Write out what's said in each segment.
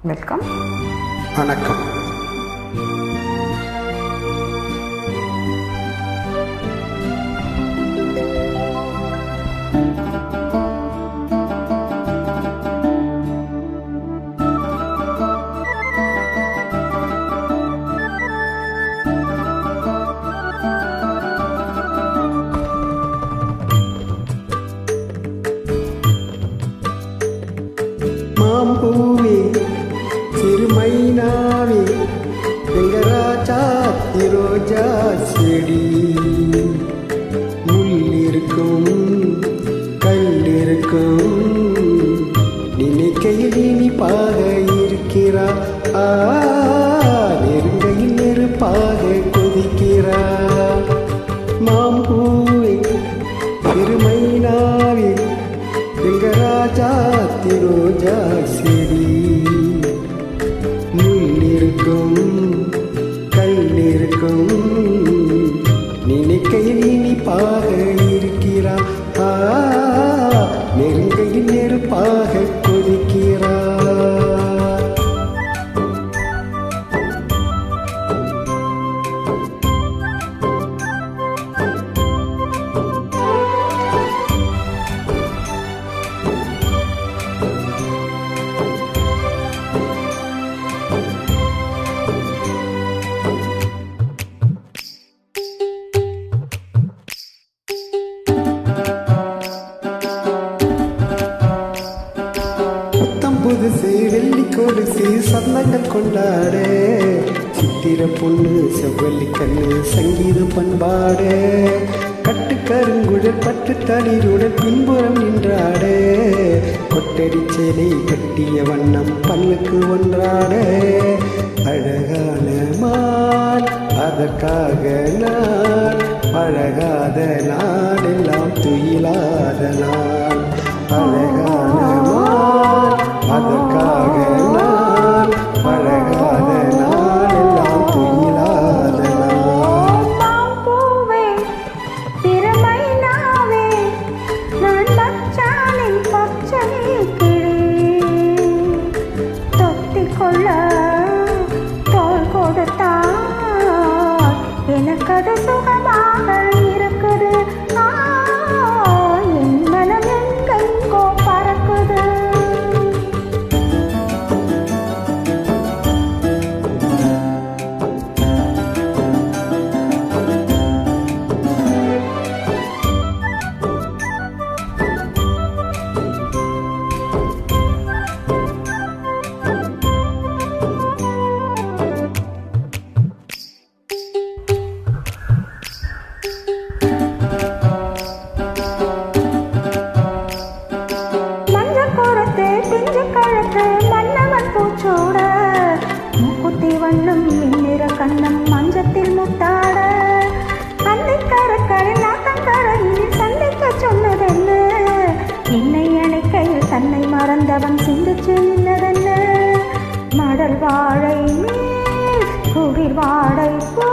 Welcome. வணக்கம். மாம்பூவே சிறுமைனாவே எங்க ராஜா ரோஜா செடி, முள்ளிருக்கும் கல்லிருக்கும் நினைக்கையில் இனிப்பாக இருக்கிறா, நெருங்கையில் நெருப்பாக கொதிக்கிறா. மாம்பூவே சிறுமைனாவே எங்க ராஜா ரோஜா செடி, முள்ளிருக்கும் கல்லிருக்கும் நினைக்கையில் இனிப்பாக இருக்கிறா, நெருங்கையில் நெருப்பாக கொதிக்கிறா. புதுசு வெள்ளி கொலுசு சொந்தங்கள் கொண்டாட, சித்திர பொண்ணு செவ்வள்ளி கண்ணு சங்கீத பண்பாடு, கட்டு கருங்குழல் பட்டு தளிருடன் பின்புறம் நின்றாட, கொட்டடி சேலை கட்டிய வண்ணம் பல்லுக்கு ஒன்றாட. அழகான மான் அதற்காக நான் அழகாத நாள் எல்லாம் துயிலாத நாள், அழகான மான் அதற்காக நான் அழகாத நாள் எல்லாம் துயிலாத நாள். மாம்பூவே சிறுமைனாவே நான் மச்சானின் பச்சை கிளி, தொத்திக் கொள்ள தோள் கொடுத்தால் எனக்கது சுகமாக இருக்குது. என் மனம் எங்கெங்கோ பறக்குது. மூக்குத்தி வண்ணம் மின்னிற கண்ணம் மஞ்சத்தில் முத்தாட, அன்னை கரக்கரை நாக்கங்கரையில் சந்திக்க சொன்னதென்ன, என்னை அணைக்கையில் தன்னை மறந்தவன் சிந்திச்சு நின்னதென்ன. மடல் வாழை மேல் குளிர் வாடை போ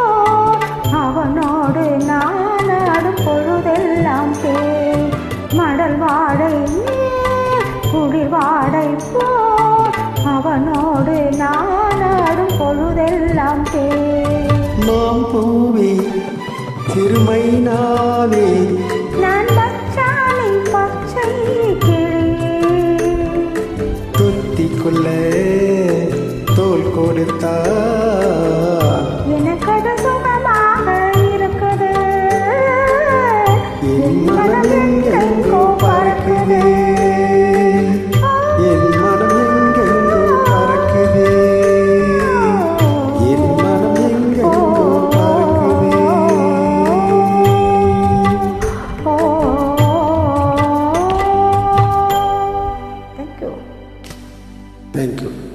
அவனோடு நான் ஆடும் பொழுதெல்லாம் தே, மடல் வாழை மேல் குளிர் வாடை போ அவனோடு நான் ஆடும் பொழுதெல்லாம் தே. மாம்பூவே சிறுமைனாவே நான் மச்சானின் பச்சை கிளி, தொத்திக் கொள்ள தோள் கொடுத்தா எனக்கது சுகமாக இருக்குது. என் மனம் எங்கெங்கோ பறக்குது, என் மனம் எங்கெங்கோ பறக்குது, என் மனம் எங்கெங்கோ பறக்குது. Thank you. Thank you.